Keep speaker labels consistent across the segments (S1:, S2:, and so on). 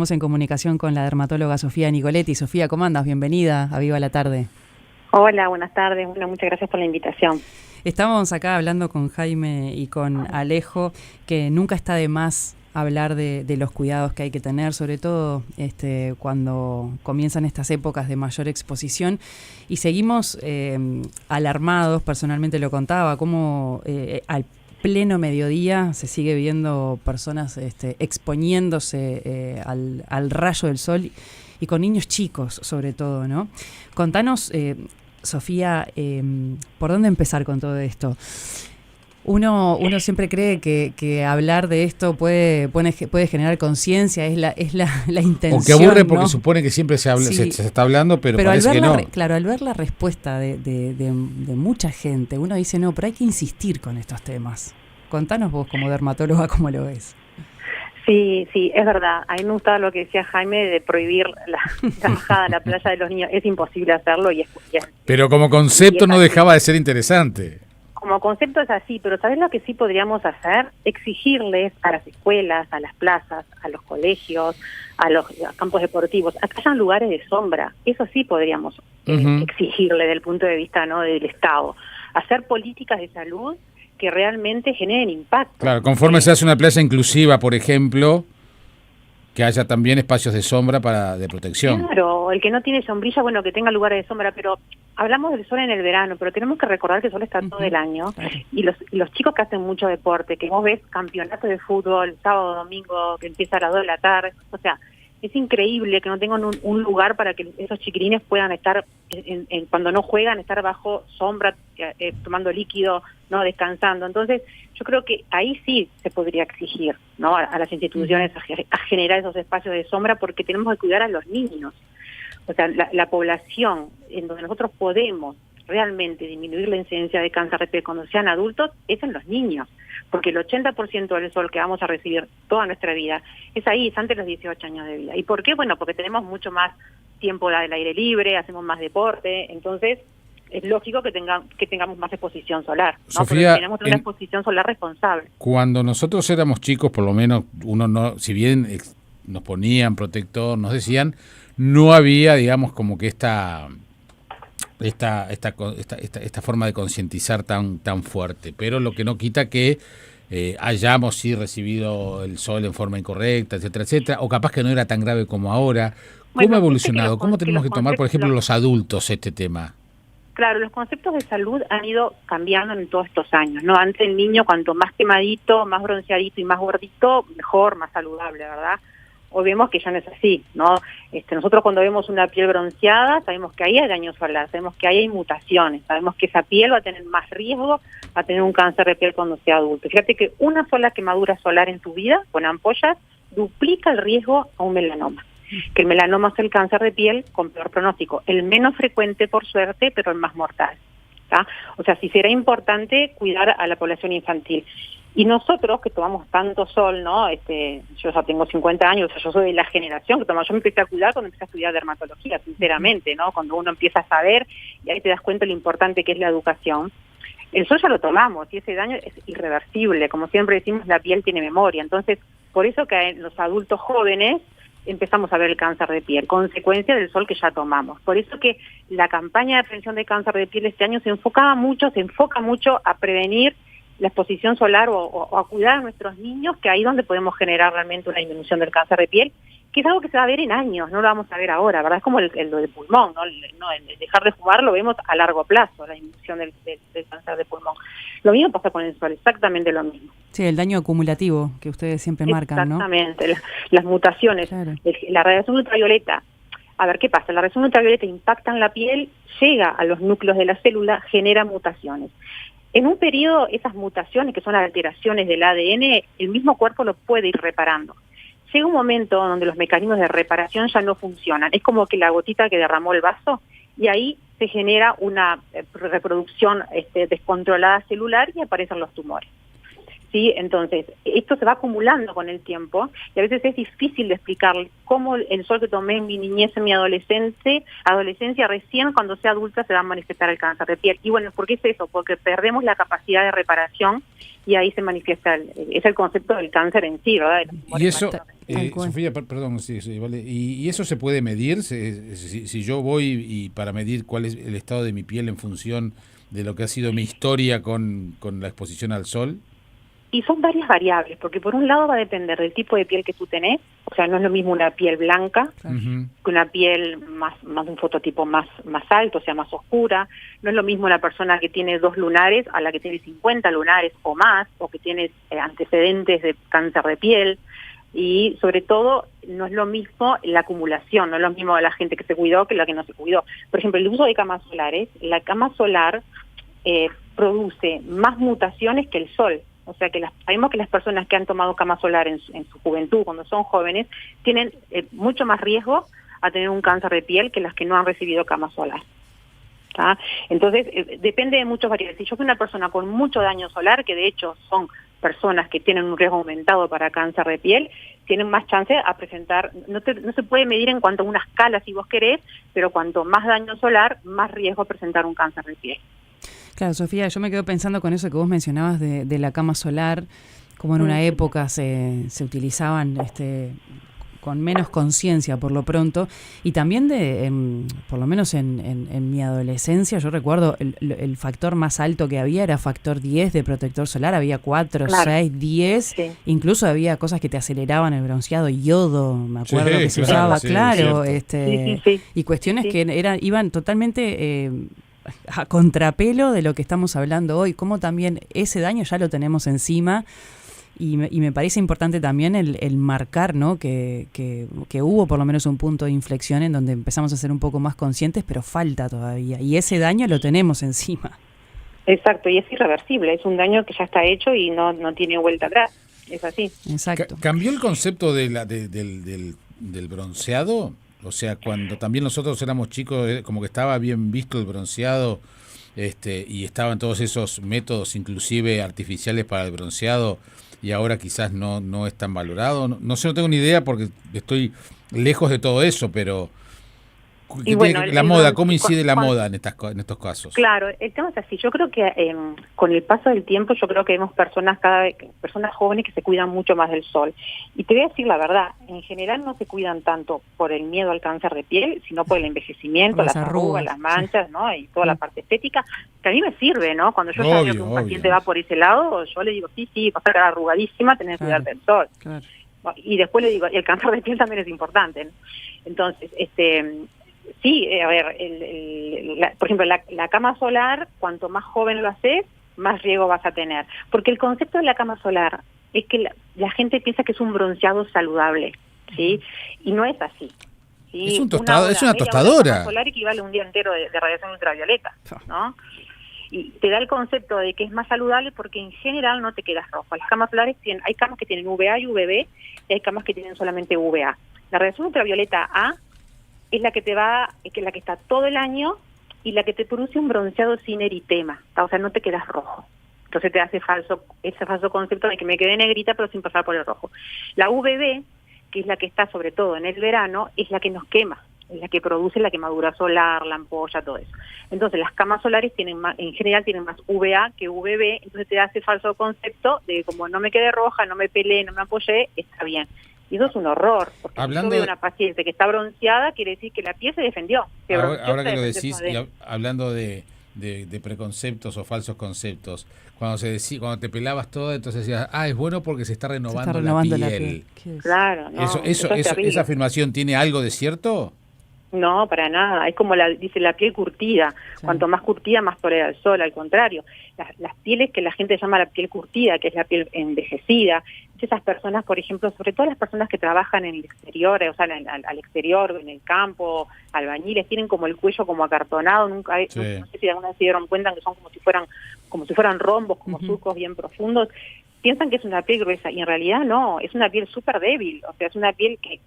S1: Estamos en comunicación con la dermatóloga Sofía Nicoletti. Sofía, ¿cómo andas? Bienvenida a Viva la Tarde.
S2: Hola, buenas tardes. Bueno, muchas gracias por la invitación.
S1: Estamos acá hablando con Jaime y con Alejo, que nunca está de más hablar de los cuidados que hay que tener, sobre todo cuando comienzan estas épocas de mayor exposición. Y seguimos alarmados, personalmente lo contaba, como al pleno mediodía se sigue viendo personas exponiéndose al rayo del sol y con niños chicos sobre todo, ¿no? Contanos, Sofía, ¿por dónde empezar con todo esto? Uno siempre cree que hablar de esto puede generar conciencia, es la intención.
S3: O que aburre porque
S1: ¿no?
S3: Supone que siempre se está hablando, pero parece
S1: al ver
S3: que no.
S1: Claro, al ver la respuesta de mucha gente, uno dice, no, pero hay que insistir con estos temas. Contanos vos como dermatóloga cómo lo ves.
S2: Sí, es verdad. A mí me gustaba lo que decía Jaime de prohibir la bajada a la playa de los niños. Es imposible hacerlo
S3: Pero como concepto no dejaba de ser interesante.
S2: Como concepto es así, pero ¿sabés lo que sí podríamos hacer? Exigirles a las escuelas, a las plazas, a los colegios, a los campos deportivos, a que hayan lugares de sombra. Eso sí podríamos exigirle desde el punto de vista, ¿no?, del Estado. Hacer políticas de salud que realmente generen impacto.
S3: Claro, conforme se hace una playa inclusiva, por ejemplo, que haya también espacios de sombra de protección.
S2: Claro, el que no tiene sombrilla, bueno, que tenga lugares de sombra, pero hablamos del sol en el verano, pero tenemos que recordar que el sol está todo el año, y los chicos que hacen mucho deporte, que vos ves campeonatos de fútbol, sábado, domingo, que empieza a las 2 de la tarde, o sea, es increíble que no tengan un lugar para que esos chiquilines puedan estar, cuando no juegan, estar bajo sombra, tomando líquido, no descansando. Entonces, yo creo que ahí sí se podría exigir, ¿no?, a las instituciones a generar esos espacios de sombra, porque tenemos que cuidar a los niños. O sea, la población en donde nosotros podemos realmente disminuir la incidencia de cáncer de piel cuando sean adultos es en los niños, porque el 80% del sol que vamos a recibir toda nuestra vida es ahí, es antes de los 18 años de vida. ¿Y por qué? Bueno, porque tenemos mucho más tiempo al aire libre, hacemos más deporte, entonces es lógico que tengamos más exposición solar, ¿no?
S3: Sofía,
S2: porque tenemos una exposición solar responsable.
S3: Cuando nosotros éramos chicos, por lo menos uno no, si bien nos ponían protector, nos decían, no había, digamos, como que esta forma de concientizar tan fuerte, pero lo que no quita que hayamos sí recibido el sol en forma incorrecta, etcétera, etcétera, o capaz que no era tan grave como ahora. ¿Cómo ha evolucionado? ¿Cómo tenemos que tomar, por ejemplo, los adultos este tema?
S2: Claro, los conceptos de salud han ido cambiando en todos estos años, ¿no? Antes el niño, cuanto más quemadito, más bronceadito y más gordito, mejor, más saludable, ¿verdad? Hoy vemos que ya no es así, ¿no? Nosotros cuando vemos una piel bronceada, sabemos que ahí hay daño solar, sabemos que ahí hay mutaciones, sabemos que esa piel va a tener más riesgo, va a tener un cáncer de piel cuando sea adulto. Fíjate que una sola quemadura solar en tu vida, con ampollas, duplica el riesgo a un melanoma. Que el melanoma es el cáncer de piel con peor pronóstico, el menos frecuente por suerte, pero el más mortal, ¿tá? O sea, sí será importante cuidar a la población infantil. Y nosotros que tomamos tanto sol, ¿no? Yo ya tengo 50 años, o sea, yo soy de la generación que toma. Yo me empecé a cuidar cuando empecé a estudiar dermatología, sinceramente, ¿no? Cuando uno empieza a saber y ahí te das cuenta de lo importante que es la educación. El sol ya lo tomamos y ese daño es irreversible. Como siempre decimos, la piel tiene memoria. Entonces, por eso que en los adultos jóvenes empezamos a ver el cáncer de piel, consecuencia del sol que ya tomamos. Por eso que la campaña de prevención de cáncer de piel este año se enfoca mucho a prevenir la exposición solar o a cuidar a nuestros niños, que ahí es donde podemos generar realmente una disminución del cáncer de piel, que es algo que se va a ver en años, no lo vamos a ver ahora, ¿verdad? Es como lo del pulmón, ¿no? El dejar de fumar lo vemos a largo plazo, la disminución del cáncer de pulmón. Lo mismo pasa con el sol, exactamente lo mismo.
S1: Sí, el daño acumulativo que ustedes siempre marcan, ¿no?
S2: Exactamente, las mutaciones, claro. La radiación ultravioleta. A ver, ¿qué pasa? La radiación ultravioleta impacta en la piel, llega a los núcleos de la célula, genera mutaciones. En un periodo, esas mutaciones, que son alteraciones del ADN, el mismo cuerpo lo puede ir reparando. Llega un momento donde los mecanismos de reparación ya no funcionan. Es como que la gotita que derramó el vaso, y ahí se genera una reproducción descontrolada celular y aparecen los tumores. ¿sí? Entonces, esto se va acumulando con el tiempo y a veces es difícil de explicar cómo el sol que tomé en mi niñez, en mi adolescencia, recién cuando sea adulta se va a manifestar el cáncer de piel. Y bueno, ¿por qué es eso? Porque perdemos la capacidad de reparación y ahí se manifiesta, es el concepto del cáncer en sí, ¿verdad?
S3: Y eso, Sofía, perdón, sí, vale. ¿Y eso se puede medir? Si yo voy y para medir cuál es el estado de mi piel en función de lo que ha sido mi historia con la exposición al sol.
S2: Y son varias variables, porque por un lado va a depender del tipo de piel que tú tenés, o sea, no es lo mismo una piel blanca que una piel más de un fototipo más alto, o sea, más oscura. No es lo mismo la persona que tiene 2 lunares a la que tiene 50 lunares o más, o que tiene antecedentes de cáncer de piel. Y sobre todo, no es lo mismo la acumulación, no es lo mismo la gente que se cuidó que la que no se cuidó. Por ejemplo, el uso de camas solares, la cama solar produce más mutaciones que el sol. O sea que sabemos que las personas que han tomado cama solar en su juventud, cuando son jóvenes, tienen mucho más riesgo a tener un cáncer de piel que las que no han recibido cama solar. ¿Tá? Entonces, depende de muchos variables. Si yo soy una persona con mucho daño solar, que de hecho son personas que tienen un riesgo aumentado para cáncer de piel, tienen más chance a presentar, no se puede medir en cuanto a una escala si vos querés, pero cuanto más daño solar, más riesgo a presentar un cáncer de piel.
S1: Claro, Sofía, yo me quedo pensando con eso que vos mencionabas de la cama solar, como en una época se utilizaban con menos conciencia por lo pronto, y también por lo menos en mi adolescencia, yo recuerdo el factor más alto que había era factor 10 de protector solar, había 4, claro. 6, 10, sí. Incluso había cosas que te aceleraban el bronceado, yodo, me acuerdo que se usaba, claro, y cuestiones que iban totalmente a contrapelo de lo que estamos hablando hoy, como también ese daño ya lo tenemos encima. Y me parece importante también el marcar, ¿no? que hubo por lo menos un punto de inflexión en donde empezamos a ser un poco más conscientes, pero falta todavía. Y ese daño lo tenemos encima.
S2: Exacto, y es irreversible. Es un daño que ya está hecho y no tiene vuelta atrás. Es así.
S1: Exacto.
S3: ¿Cambió el concepto del bronceado? O sea, cuando también nosotros éramos chicos, como que estaba bien visto el bronceado, y estaban todos esos métodos, inclusive artificiales para el bronceado, y ahora quizás no es tan valorado. No sé, no tengo ni idea porque estoy lejos de todo eso, pero
S2: y bueno,
S3: la moda, ¿cómo incide la moda en estos casos?
S2: Claro, el tema es así. Yo creo que con el paso del tiempo, yo creo que vemos personas jóvenes que se cuidan mucho más del sol. Y te voy a decir la verdad, en general no se cuidan tanto por el miedo al cáncer de piel, sino por el envejecimiento, las arrugas, las manchas, ¿no? Y toda la parte estética, que a mí me sirve, ¿no? Cuando yo sabía que un paciente va por ese lado, yo le digo, sí, vas a quedar arrugadísima, tenés que cuidarte del sol. Claro. Y después le digo, y el cáncer de piel también es importante, ¿no? Entonces, sí, a ver, por ejemplo, la cama solar, cuanto más joven lo haces, más riesgo vas a tener. Porque el concepto de la cama solar es que la gente piensa que es un bronceado saludable, ¿sí? Y no es así. ¿Sí?
S3: Es una tostadora.
S2: La cama solar equivale a un día entero de radiación ultravioleta, ¿no? Y te da el concepto de que es más saludable porque en general no te quedas rojo. Las camas solares hay camas que tienen UVA y UVB, y hay camas que tienen solamente UVA. La radiación ultravioleta A es la que la que está todo el año y la que te produce un bronceado sin eritema, o sea, no te quedas rojo. Entonces te hace ese falso concepto de que me quedé negrita pero sin pasar por el rojo. La UVB, que es la que está sobre todo en el verano, es la que nos quema, es la que produce la quemadura solar, la ampolla, todo eso. Entonces las camas solares en general tienen más UVA que UVB, entonces te da ese falso concepto de como no me quedé roja, no me peleé, no me apoyé, está bien. Y eso es un horror, porque si yo veo una paciente que está bronceada, quiere decir que la piel se defendió.
S3: Ahora que lo decís, hablando de preconceptos o falsos conceptos, cuando te pelabas todo, entonces decías, es bueno porque se está renovando la piel.
S2: Claro, no,
S3: ¿Esa afirmación tiene algo de cierto?
S2: No, para nada. Es como dice la piel curtida. Sí. Cuanto más curtida, más tolera el sol. Al contrario, las pieles que la gente llama la piel curtida, que es la piel envejecida, esas personas, por ejemplo, sobre todo las personas que trabajan en el exterior, o sea, al exterior, en el campo, albañiles, tienen como el cuello como acartonado. No sé si alguna vez se dieron cuenta que son como si fueran rombos, como surcos bien profundos. Piensan que es una piel gruesa y en realidad no, es una piel súper débil. O sea, es una piel que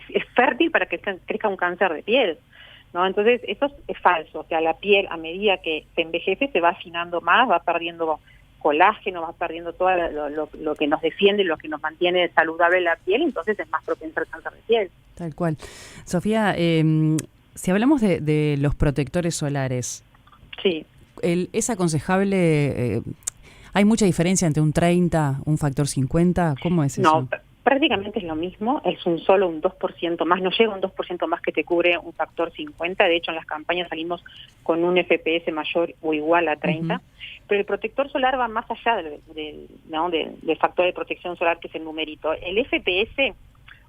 S2: es fértil para que crezca un cáncer de piel, ¿no? Entonces eso es falso. O sea, la piel a medida que se envejece se va afinando más, va perdiendo colágeno, va perdiendo todo lo que nos defiende, lo que nos mantiene saludable la piel, entonces es más propenso al cáncer de piel.
S1: Tal cual. Sofía, si hablamos de los protectores solares,
S2: sí,
S1: ¿es aconsejable? ¿Hay mucha diferencia entre un 30, un factor 50? ¿Cómo es eso?
S2: No, prácticamente es lo mismo, es solo un 2% más, no llega un 2% más que te cubre un factor 50, de hecho en las campañas salimos con un FPS mayor o igual a 30, pero el protector solar va más allá del factor de protección solar, que es el numerito. El FPS,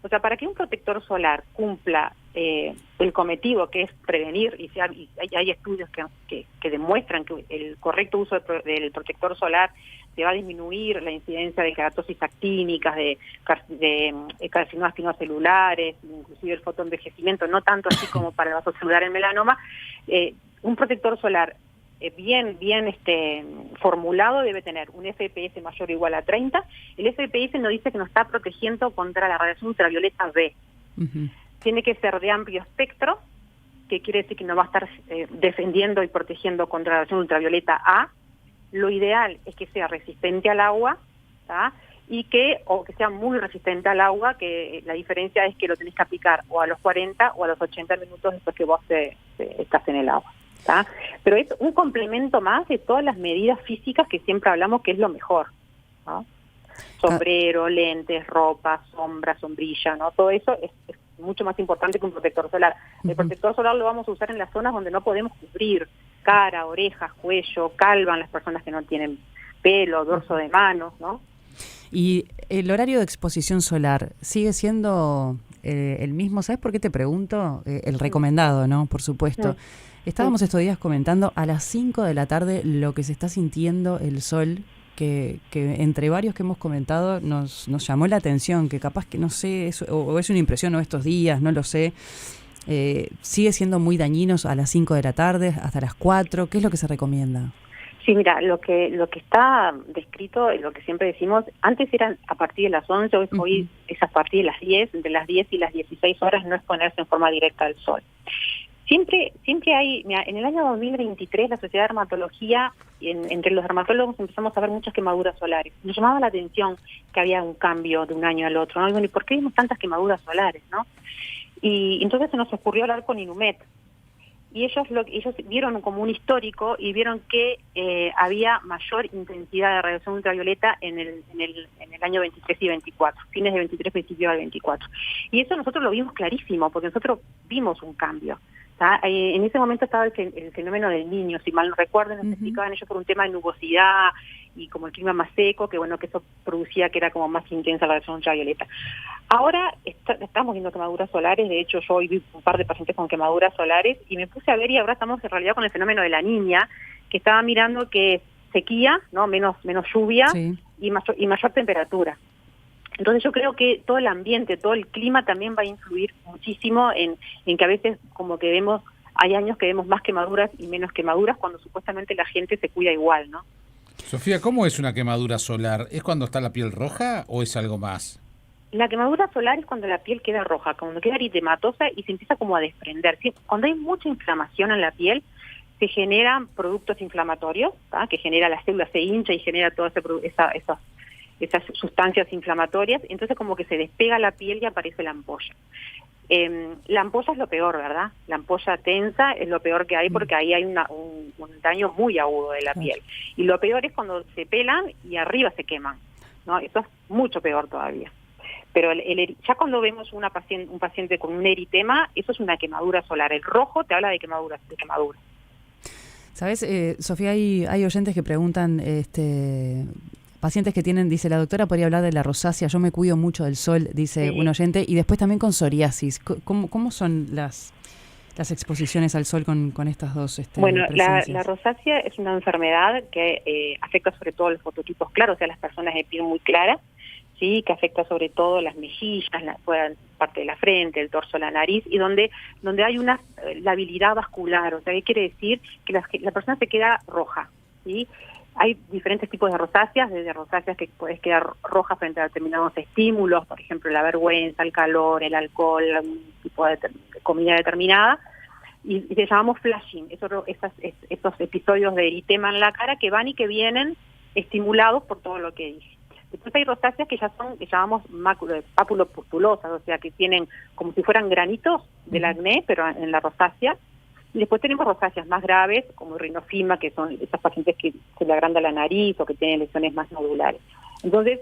S2: o sea, para que un protector solar cumpla el cometido, que es prevenir, y hay estudios que demuestran que el correcto uso del protector solar te va a disminuir la incidencia de keratosis actínicas, de carcinomas pineocelulares, inclusive el fotoenvejecimiento, no tanto así como para el vasocelular en melanoma. Un protector solar bien formulado debe tener un FPS mayor o igual a 30. El FPS nos dice que nos está protegiendo contra la radiación ultravioleta B. Tiene que ser de amplio espectro, que quiere decir que nos va a estar defendiendo y protegiendo contra la radiación ultravioleta A. Lo ideal es que sea resistente al agua, ¿tá? O que sea muy resistente al agua, que la diferencia es que lo tenés que aplicar o a los 40 o a los 80 minutos después que vos estás en el agua, ¿tá? Pero es un complemento más de todas las medidas físicas que siempre hablamos que es lo mejor, ¿no? Sombrero, lentes, ropa, sombra, sombrilla, ¿no? Todo eso es mucho más importante que un protector solar. El protector solar lo vamos a usar en las zonas donde no podemos cubrir: cara, orejas, cuello, calvan las personas que no tienen pelo, dorso de manos, ¿no?
S1: ¿Y el horario de exposición solar sigue siendo el mismo? ¿Sabes por qué te pregunto? El recomendado, ¿no? Por supuesto. Estábamos estos días comentando a las 5 de la tarde lo que se está sintiendo el sol, que entre varios que hemos comentado nos llamó la atención, que capaz que no sé, o es una impresión o estos días, no lo sé. ¿Sigue siendo muy dañinos a las 5 de la tarde, hasta las 4? ¿Qué es lo que se recomienda?
S2: Sí, mira, lo que está descrito, lo que siempre decimos, antes eran a partir de las 11, hoy es a partir de las 10, entre las 10 y las 16 horas no exponerse en forma directa al sol. Siempre hay, mira, en el año 2023 la Sociedad de Dermatología, entre los dermatólogos empezamos a ver muchas quemaduras solares. Nos llamaba la atención que había un cambio de un año al otro, ¿no? ¿Y por qué vimos tantas quemaduras solares, no? Y entonces se nos ocurrió hablar con Inumet. Y ellos vieron como un histórico y vieron que había mayor intensidad de radiación ultravioleta en el año 23 y 24, fines de 23, principios del 24. Y eso nosotros lo vimos clarísimo, porque nosotros vimos un cambio. En ese momento estaba el fenómeno del Niño, si mal no recuerdo, nos explicaban ellos por un tema de nubosidad y como el clima más seco, que bueno, que eso producía que era como más intensa la radiación ultravioleta. Ahora estamos viendo quemaduras solares, de hecho yo hoy vi un par de pacientes con quemaduras solares y me puse a ver, y ahora estamos en realidad con el fenómeno de la Niña, que estaba mirando que sequía, ¿no? menos lluvia, sí, y mayor temperatura. Entonces yo creo que todo el ambiente, todo el clima también va a influir muchísimo en que a veces como que hay años que vemos más quemaduras y menos quemaduras, cuando supuestamente la gente se cuida igual, ¿no?
S3: Sofía, ¿cómo es una quemadura solar? ¿Es cuando está la piel roja o es algo más?
S2: La quemadura solar es cuando la piel queda roja, cuando queda eritematosa y se empieza como a desprender. ¿Sí? Cuando hay mucha inflamación en la piel, se generan productos inflamatorios, ¿tá? Que genera la célula, se hincha y genera todas esas sustancias inflamatorias, entonces como que se despega la piel y aparece la ampolla. La ampolla es lo peor, ¿verdad? La ampolla tensa es lo peor que hay, porque ahí hay un daño muy agudo de la piel. Y lo peor es cuando se pelan y arriba se queman, ¿no? Eso es mucho peor todavía. Pero ya cuando vemos un paciente con un eritema, eso es una quemadura solar. El rojo te habla de quemadura.
S1: ¿Sabes, Sofía? Hay oyentes que preguntan, pacientes que tienen, dice la doctora, podría hablar de la rosácea. Yo me cuido mucho del sol, dice un oyente, y después también con psoriasis. ¿Cómo son las exposiciones al sol con estas dos
S2: Bueno, la rosácea es una enfermedad que afecta sobre todo a los fototipos claros, o sea, las personas de piel muy clara, sí, que afecta sobre todo las mejillas, parte de la frente, el torso, la nariz, y donde hay una labilidad vascular. O sea, ¿qué quiere decir? Que la persona se queda roja, ¿sí? Hay diferentes tipos de rosáceas, desde rosáceas que puedes quedar roja frente a determinados estímulos, por ejemplo, la vergüenza, el calor, el alcohol, algún tipo de comida determinada, y le llamamos flashing, esos episodios de eritema en la cara que van y que vienen estimulados por todo lo que dije. Después hay rosáceas que ya son, que llamamos pápulo-pustulosas, o sea, que tienen como si fueran granitos del acné, pero en la rosácea. Y después tenemos rosáceas más graves, como rinofima, que son esas pacientes que se le agranda la nariz o que tienen lesiones más nodulares. Entonces,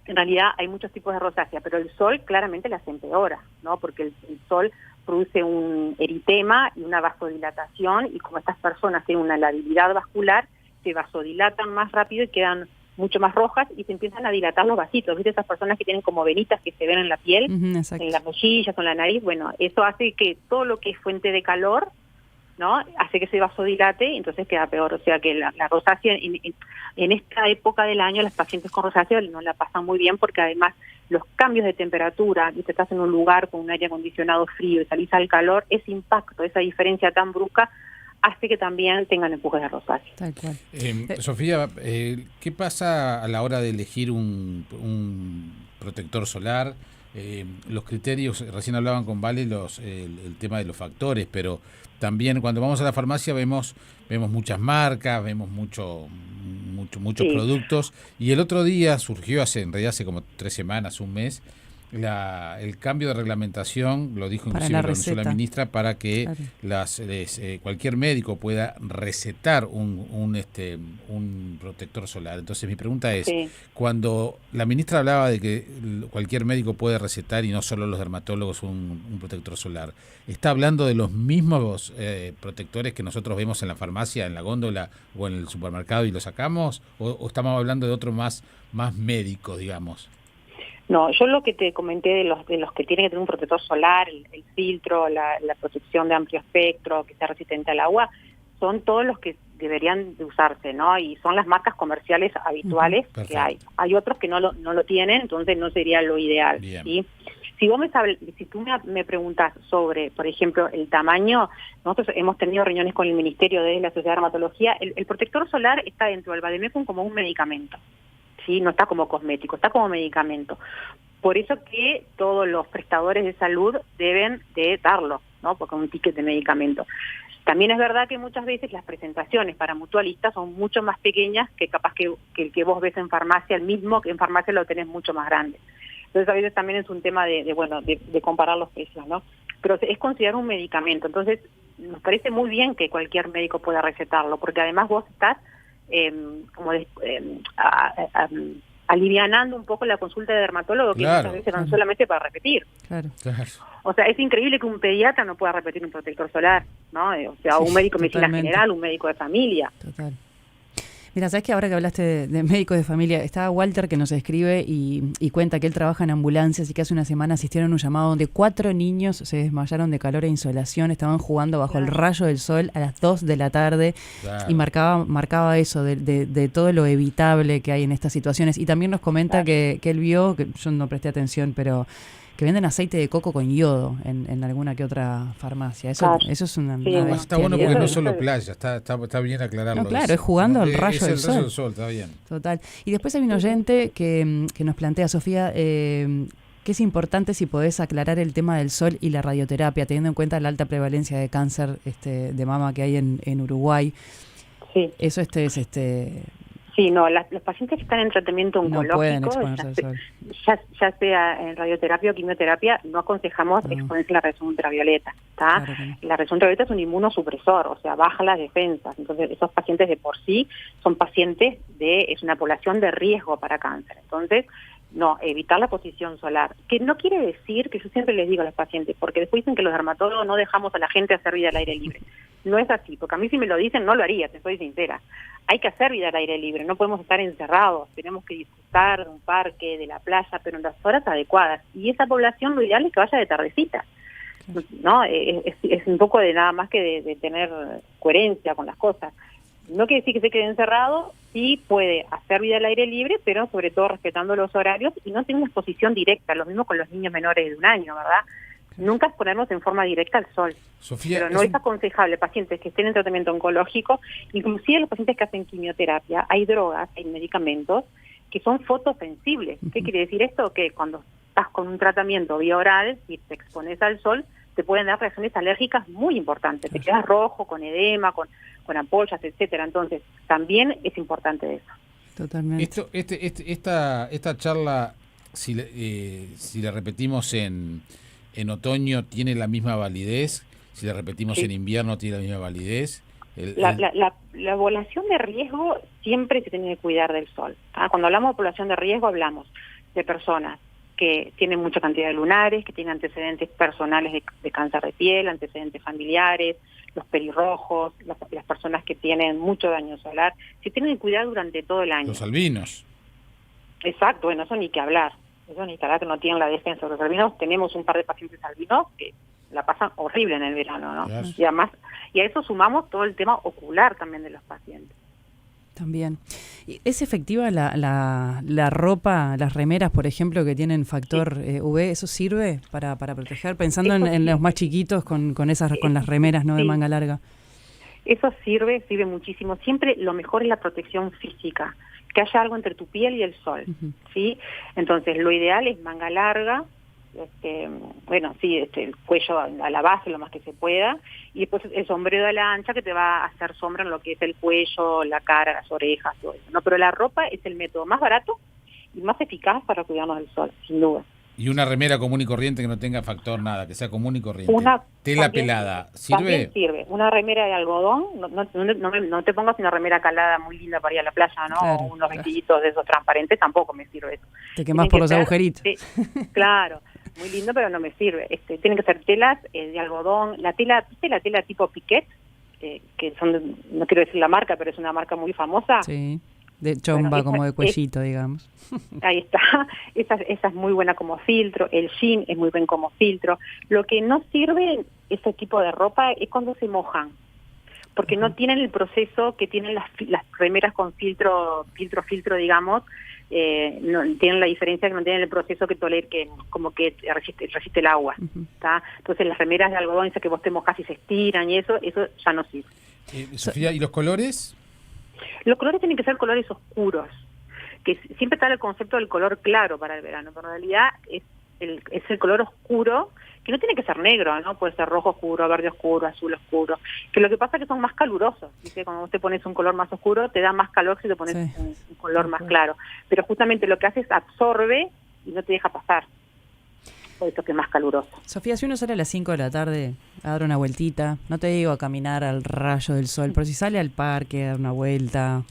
S2: en realidad hay muchos tipos de rosácea, pero el sol claramente las empeora, ¿no? Porque el sol produce un eritema y una vasodilatación, y como estas personas tienen una labilidad vascular, se vasodilatan más rápido y quedan mucho más rojas y se empiezan a dilatar los vasitos. ¿Viste esas personas que tienen como venitas que se ven en la piel, en las mejillas, en la nariz? Bueno, eso hace que todo lo que es fuente de calor, ¿no? Hace que se vasodilate y entonces queda peor. O sea que la rosácea, en esta época del año, las pacientes con rosácea no la pasan muy bien, porque además los cambios de temperatura, y te estás en un lugar con un aire acondicionado frío y salís al calor, ese impacto, esa diferencia tan brusca, hace que también tengan empujes de rosácea.
S1: Tal cual.
S3: Sofía, ¿qué pasa a la hora de elegir un protector solar? Los criterios, recién hablaban con Vale el tema de los factores, pero también cuando vamos a la farmacia vemos muchas marcas, vemos muchos productos, y el otro día surgió, en realidad hace como 3 semanas, un mes, el cambio de reglamentación, lo dijo inclusive la ministra, para que cualquier médico pueda recetar un protector solar. Entonces mi pregunta es, cuando la ministra hablaba de que cualquier médico puede recetar, y no solo los dermatólogos, un protector solar, ¿está hablando de los mismos protectores que nosotros vemos en la farmacia, en la góndola o en el supermercado y los sacamos? ¿O estamos hablando de otros más médicos, digamos?
S2: No, yo lo que te comenté de los que tienen que tener un protector solar, el filtro, la protección de amplio espectro, que sea resistente al agua, son todos los que deberían de usarse, ¿no? Y son las marcas comerciales habituales que hay. Hay otros que no lo tienen, entonces no sería lo ideal, ¿sí? Si tú me preguntas sobre, por ejemplo, el tamaño, nosotros hemos tenido reuniones con el Ministerio de la Sociedad de Dermatología. El protector solar está dentro del Vademecum como un medicamento. ¿Sí? No está como cosmético, está como medicamento. Por eso que todos los prestadores de salud deben de darlo, ¿no? Porque es un ticket de medicamento. También es verdad que muchas veces las presentaciones para mutualistas son mucho más pequeñas que capaz que el que vos ves en farmacia, el mismo que en farmacia lo tenés mucho más grande. Entonces a veces también es un tema de comparar los precios, ¿no? Pero es considerado un medicamento. Entonces nos parece muy bien que cualquier médico pueda recetarlo, porque además vos estás alivianando un poco la consulta de dermatólogo, que muchas veces van solamente para repetir. O sea, es increíble que un pediatra no pueda repetir un protector solar, ¿no? O sea, un médico de medicina general, un médico de familia.
S1: Total. Mira, ¿sabes que ahora que hablaste de médicos de familia, estaba Walter que nos escribe y cuenta que él trabaja en ambulancias y que hace una semana asistieron a un llamado donde 4 niños se desmayaron de calor e insolación, estaban jugando bajo el rayo del sol a las 2 de la tarde y marcaba eso de todo lo evitable que hay en estas situaciones. Y también nos comenta que él vio, que yo no presté atención, pero que venden aceite de coco con yodo en alguna que otra farmacia. Eso es una
S3: está bueno porque no es solo playa, está bien aclararlo.
S1: No, claro, es jugando al rayo del sol.
S3: Rayo del sol, está bien.
S1: Total. Y después hay un oyente que nos plantea, Sofía, que es importante si podés aclarar el tema del sol y la radioterapia, teniendo en cuenta la alta prevalencia de cáncer de mama que hay en Uruguay.
S2: Sí.
S1: Eso
S2: Sí, no, los pacientes que están en tratamiento oncológico,
S1: no pueden exponerse al sol.
S2: Ya sea en radioterapia o quimioterapia, no aconsejamos exponerse a la radiación ultravioleta, ¿está? Claro. La radiación ultravioleta es un inmunosupresor, o sea, baja las defensas. Entonces, esos pacientes de por sí son pacientes es una población de riesgo para cáncer. Entonces, no, evitar la exposición solar. Que no quiere decir, que yo siempre les digo a los pacientes, porque después dicen que los dermatólogos no dejamos a la gente hacer vida al aire libre. No es así, porque a mí si me lo dicen no lo haría, te soy sincera. Hay que hacer vida al aire libre, no podemos estar encerrados, tenemos que disfrutar de un parque, de la playa, pero en las horas adecuadas. Y esa población lo ideal es que vaya de tardecita, ¿no? Es un poco de nada más que de tener coherencia con las cosas. No quiere decir que se quede encerrado, sí puede hacer vida al aire libre, pero sobre todo respetando los horarios y no tiene una exposición directa, lo mismo con los niños menores de 1 año, ¿verdad? Nunca exponernos en forma directa al sol.
S3: Sofía,
S2: pero no es aconsejable pacientes que estén en tratamiento oncológico, inclusive los pacientes que hacen quimioterapia, hay drogas, hay medicamentos que son fotosensibles. ¿Qué quiere decir esto? Que cuando estás con un tratamiento vía oral y te expones al sol, te pueden dar reacciones alérgicas muy importantes. Te quedas rojo, con edema, con ampollas, etcétera. Entonces, también es importante eso.
S1: Totalmente.
S3: Esta charla, si la repetimos en otoño, ¿tiene la misma validez? Si la repetimos en invierno, ¿tiene la misma validez?
S2: La población de riesgo siempre se tiene que cuidar del sol. Cuando hablamos de población de riesgo, hablamos de personas que tienen mucha cantidad de lunares, que tienen antecedentes personales de cáncer de piel, antecedentes familiares, los pelirrojos, las personas que tienen mucho daño solar, se tienen que cuidar durante todo el año.
S3: Los albinos.
S2: Exacto, bueno, eso ni que hablar. Eso ni que hablar, que no tienen la defensa de los albinos. Tenemos un par de pacientes albinos que la pasan horrible en el verano, ¿no?
S3: Claro.
S2: Y además, y a eso sumamos todo el tema ocular también de los pacientes.
S1: También. ¿Es efectiva la ropa, las remeras, por ejemplo, que tienen factor UV? ¿Eso sirve para proteger? Pensando en los más chiquitos con las remeras, ¿no? De manga larga.
S2: Eso sirve muchísimo. Siempre lo mejor es la protección física, que haya algo entre tu piel y el sol, ¿sí? Entonces, lo ideal es manga larga, el cuello a la base lo más que se pueda, y después el sombrero de la ancha que te va a hacer sombra en lo que es el cuello, la cara, las orejas, todo eso, ¿no? Pero la ropa es el método más barato y más eficaz para cuidarnos del sol, sin duda.
S3: Y una remera común y corriente que no tenga factor nada, que sea común y corriente. Tela pelada, ¿sirve?
S2: También sirve. Una remera de algodón, no te pongas una remera calada muy linda para ir a la playa, ¿no?
S1: Claro,
S2: o unos vestiditos de esos transparentes, tampoco me sirve eso.
S1: Te quemás por los agujeritos.
S2: Claro, muy lindo, pero no me sirve. Tienen que ser telas de algodón. La tela tipo piquet, que son, no quiero decir la marca, pero es una marca muy famosa.
S1: Sí. De chomba, como de cuellito, digamos.
S2: Ahí está. Esa es muy buena como filtro. El jean es muy buen como filtro. Lo que no sirve este tipo de ropa es cuando se mojan, porque no tienen el proceso que tienen las remeras con filtro, digamos. No tienen la diferencia que no tienen el proceso que como que resiste el agua. ¿Tá? Entonces las remeras de algodón, esas que vos te mojás y se estiran y eso ya no sirve.
S3: Sofía, ¿y los colores?
S2: Los colores tienen que ser colores oscuros, que siempre está el concepto del color claro para el verano, pero en realidad es el color oscuro, que no tiene que ser negro, ¿no? Puede ser rojo oscuro, verde oscuro, azul oscuro, que lo que pasa es que son más calurosos, ¿viste? Cuando vos te pones un color más oscuro, te da más calor que si te pones un color más claro, pero justamente lo que hace es absorbe y no te deja pasar. Por eso que es más caluroso.
S1: Sofía, si uno sale a las 5 de la tarde a dar una vueltita, no te digo a caminar al rayo del sol, pero si sale al parque a dar una vuelta,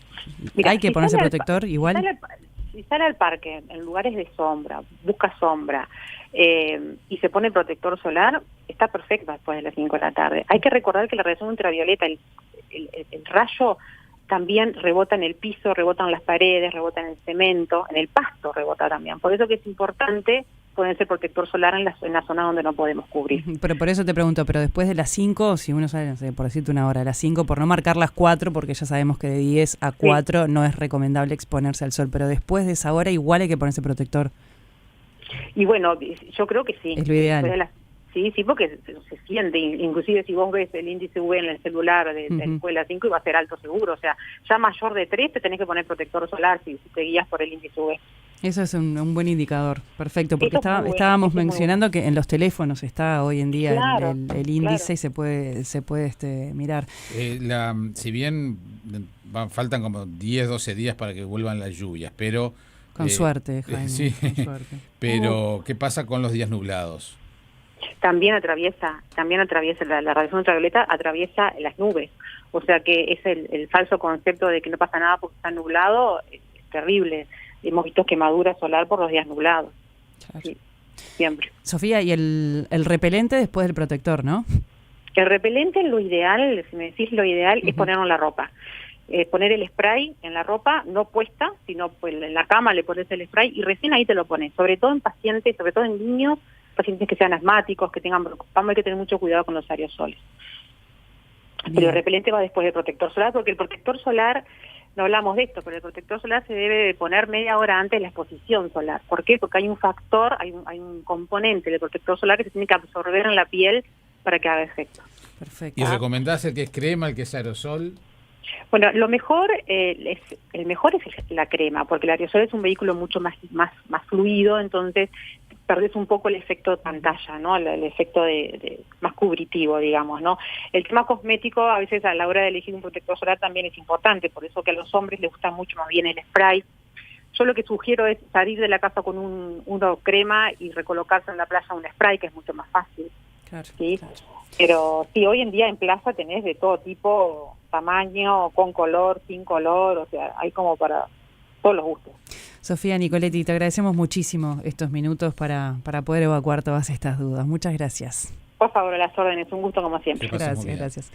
S1: ¿hay que ponerse protector igual?
S2: Si sale al parque en lugares de sombra, busca sombra y se pone protector solar, está perfecto después de las 5 de la tarde. Hay que recordar que la radiación ultravioleta, el rayo también rebota en el piso, rebota en las paredes, rebota en el cemento, en el pasto rebota también. Por eso que es importante ponerse protector solar en la zona donde no podemos cubrir.
S1: Pero por eso te pregunto, pero después de las 5, si uno sale, no sé, por decirte una hora, a las 5, por no marcar las 4, porque ya sabemos que de 10 a 4 no es recomendable exponerse al sol, pero después de esa hora igual hay que ponerse protector.
S2: Y bueno, yo creo que sí.
S1: Es lo ideal.
S2: Sí, porque se siente, inclusive si vos ves el índice UV en el celular después de las 5 y va a ser alto seguro, o sea, ya mayor de 3 te tenés que poner protector solar si te guías por el índice UV.
S1: Eso es un buen indicador, perfecto, porque estábamos mencionando que en los teléfonos está hoy en día el índice y se puede mirar.
S3: Si bien faltan como 10, 12 días para que vuelvan las lluvias, pero...
S1: Con suerte, Jaime,
S3: sí,
S1: con suerte.
S3: Pero ¿qué pasa con los días nublados?
S2: También atraviesa la radiación ultravioleta, atraviesa las nubes, o sea que es el falso concepto de que no pasa nada porque está nublado, es terrible. Hemos visto quemadura solar por los días nublados. Claro. Sí, siempre.
S1: Sofía, y el repelente después del protector, ¿no?
S2: El repelente, lo ideal, si me decís lo ideal, es ponerlo en la ropa. Poner el spray en la ropa, no puesta, sino pues, en la cama le pones el spray y recién ahí te lo pones. Sobre todo en pacientes, sobre todo en niños, pacientes que sean asmáticos, que tengan hay que tener mucho cuidado con los aerosoles. Bien. Pero el repelente va después del protector solar, porque el protector solar... No hablamos de esto, pero el protector solar se debe de poner media hora antes de la exposición solar. ¿Por qué? Porque hay un factor, hay un componente del protector solar que se tiene que absorber en la piel para que haga efecto.
S1: Perfecto.
S3: ¿Y recomendás el que es crema, el que es aerosol?
S2: Bueno, lo mejor es la crema, porque el aerosol es un vehículo mucho más fluido, entonces perdés un poco el efecto de pantalla, ¿no? El efecto de más cubritivo, digamos, ¿no? El tema cosmético, a veces a la hora de elegir un protector solar también es importante, por eso que a los hombres les gusta mucho más bien el spray. Yo lo que sugiero es salir de la casa con uno crema y recolocarse en la playa un spray, que es mucho más fácil.
S1: Claro,
S2: ¿sí?
S1: claro.
S2: Pero sí, hoy en día en plaza tenés de todo tipo, tamaño, con color, sin color, o sea, hay como para todos los gustos.
S1: Sofía Nicoletti, te agradecemos muchísimo estos minutos para poder evacuar todas estas dudas. Muchas gracias.
S2: Por favor, a las órdenes, un gusto como siempre.
S1: Gracias, gracias.